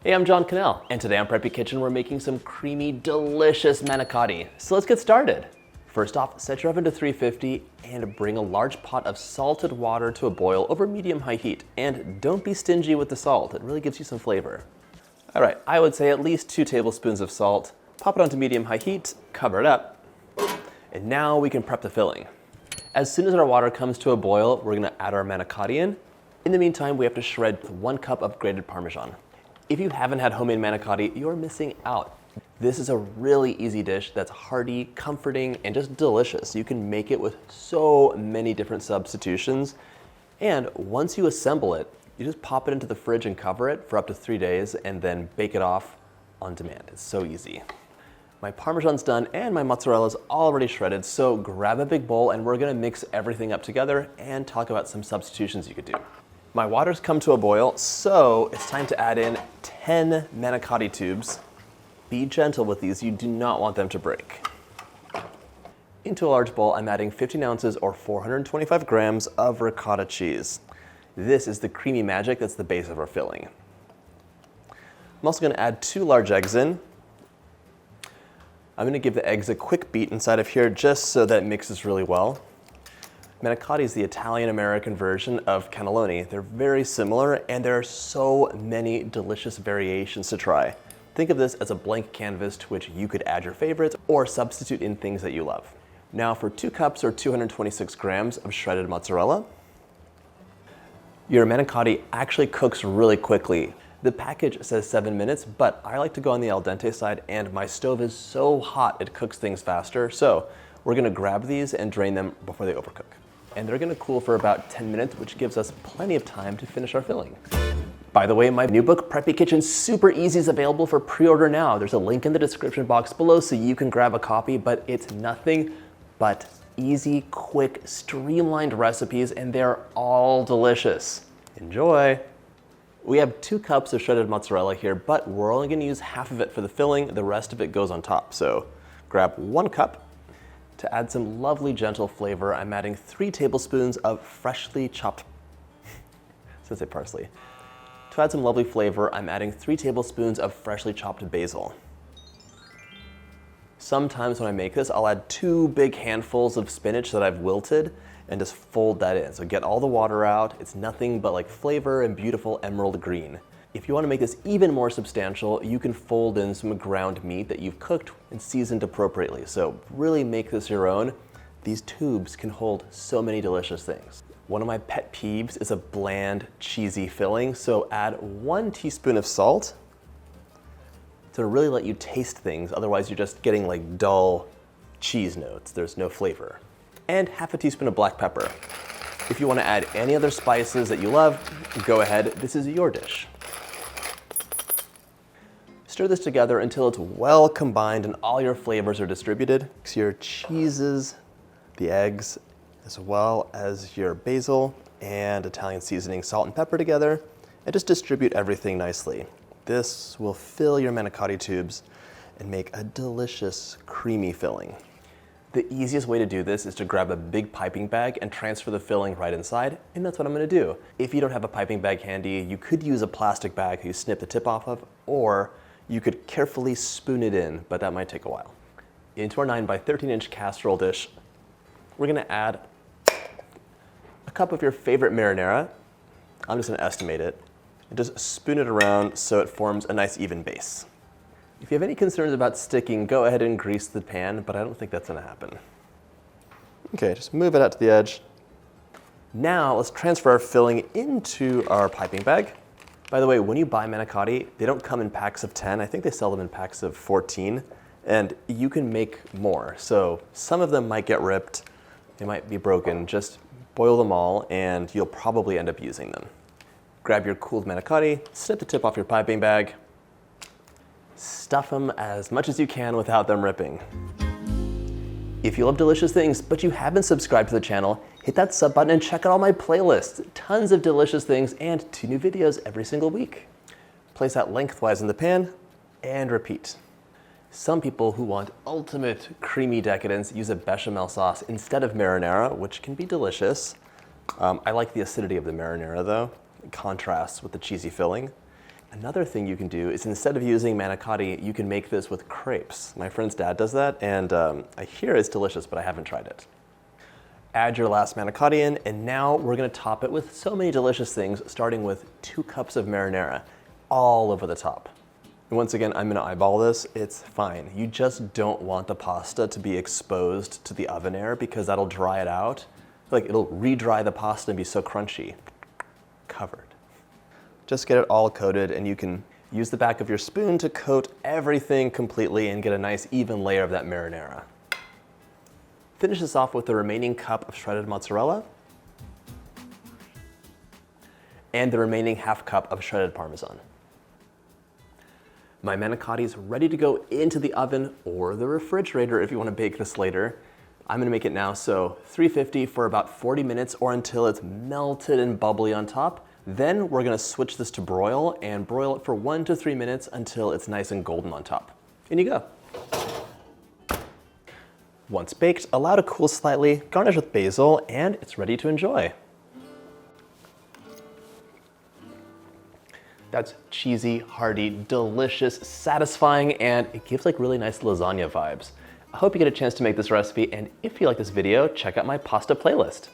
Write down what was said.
Hey, I'm John Cannell, and today on Preppy Kitchen we're making some creamy, delicious manicotti. So let's get started. First off, set your oven to 350 and bring a large pot of salted water to a boil over medium-high heat. And don't be stingy with the salt, it really gives you some flavor. All right, I would say at least 2 tablespoons of salt. Pop it onto medium-high heat, cover it up, and now we can prep the filling. As soon as our water comes to a boil, we're gonna add our manicotti in. In the meantime, we have to shred 1 cup of grated parmesan. If you haven't had homemade manicotti, you're missing out. This is a really easy dish that's hearty, comforting, and just delicious. You can make it with so many different substitutions. And once you assemble it, you just pop it into the fridge and cover it for up to 3 days and then bake it off on demand. It's so easy. My Parmesan's done and my mozzarella's already shredded, so grab a big bowl and we're gonna mix everything up together and talk about some substitutions you could do. My water's come to a boil, so it's time to add in 10 manicotti tubes. Be gentle with these, you do not want them to break. Into a large bowl, I'm adding 15 ounces or 425 grams of ricotta cheese. This is the creamy magic that's the base of our filling. I'm also gonna add 2 large eggs in. I'm gonna give the eggs a quick beat inside of here just so that it mixes really well. Manicotti is the Italian-American version of cannelloni. They're very similar and there are so many delicious variations to try. Think of this as a blank canvas to which you could add your favorites or substitute in things that you love. Now for 2 cups or 226 grams of shredded mozzarella. Your manicotti actually cooks really quickly. The package says 7 minutes, but I like to go on the al dente side and my stove is so hot it cooks things faster. So we're gonna grab these and drain them before they overcook. And they're gonna cool for about 10 minutes, which gives us plenty of time to finish our filling. By the way, my new book, Preppy Kitchen Super Easy, is available for pre-order now. There's a link in the description box below so you can grab a copy, but it's nothing but easy, quick, streamlined recipes, and they're all delicious. Enjoy. We have 2 cups of shredded mozzarella here, but we're only gonna use half of it for the filling. The rest of it goes on top. So grab 1 cup. To add some lovely gentle flavor, I'm adding 3 tablespoons of freshly chopped, since I say parsley. To add some lovely flavor, I'm adding 3 tablespoons of freshly chopped basil. Sometimes when I make this, I'll add 2 big handfuls of spinach that I've wilted and just fold that in. So get all the water out. It's nothing but like flavor and beautiful emerald green. If you want to make this even more substantial, you can fold in some ground meat that you've cooked and seasoned appropriately. So really make this your own. These tubes can hold so many delicious things. One of my pet peeves is a bland, cheesy filling. So add 1 teaspoon of salt to really let you taste things. Otherwise you're just getting like dull cheese notes. There's no flavor. And half a teaspoon of black pepper. If you want to add any other spices that you love, go ahead. This is your dish. Stir this together until it's well combined and all your flavors are distributed. Mix your cheeses, the eggs, as well as your basil and Italian seasoning, salt and pepper together, and just distribute everything nicely. This will fill your manicotti tubes and make a delicious, creamy filling. The easiest way to do this is to grab a big piping bag and transfer the filling right inside, and that's what I'm gonna do. If you don't have a piping bag handy, you could use a plastic bag you snip the tip off of, or you could carefully spoon it in, but that might take a while. Into our 9 by 13 inch casserole dish, we're gonna add a cup of your favorite marinara. I'm just gonna estimate it. And just spoon it around so it forms a nice even base. If you have any concerns about sticking, go ahead and grease the pan, but I don't think that's gonna happen. Okay, just move it out to the edge. Now let's transfer our filling into our piping bag. By the way, when you buy manicotti, they don't come in packs of 10. I think they sell them in packs of 14, and you can make more. So some of them might get ripped, they might be broken. Just boil them all and you'll probably end up using them. Grab your cooled manicotti, snip the tip off your piping bag, stuff them as much as you can without them ripping. If you love delicious things, but you haven't subscribed to the channel, hit that sub button and check out all my playlists. Tons of delicious things and 2 new videos every single week. Place that lengthwise in the pan and repeat. Some people who want ultimate creamy decadence use a bechamel sauce instead of marinara, which can be delicious. I like the acidity of the marinara though. It contrasts with the cheesy filling. Another thing you can do is instead of using manicotti, you can make this with crepes. My friend's dad does that, and I hear it's delicious, but I haven't tried it. Add your last manicotti in, and now we're gonna top it with so many delicious things, starting with 2 cups of marinara all over the top. And once again, I'm gonna eyeball this. It's fine. You just don't want the pasta to be exposed to the oven air because that'll dry it out. Like, it'll re-dry the pasta and be so crunchy. Covered. Just get it all coated, and you can use the back of your spoon to coat everything completely and get a nice even layer of that marinara. Finish this off with the remaining cup of shredded mozzarella and the remaining half cup of shredded parmesan. My manicotti is ready to go into the oven or the refrigerator if you want to bake this later. I'm gonna make it now, so 350 for about 40 minutes or until it's melted and bubbly on top. Then we're gonna switch this to broil and broil it for 1 to 3 minutes until it's nice and golden on top. In you go. Once baked, allow to cool slightly, garnish with basil, and it's ready to enjoy. That's cheesy, hearty, delicious, satisfying, and it gives like really nice lasagna vibes. I hope you get a chance to make this recipe, and if you like this video, check out my pasta playlist.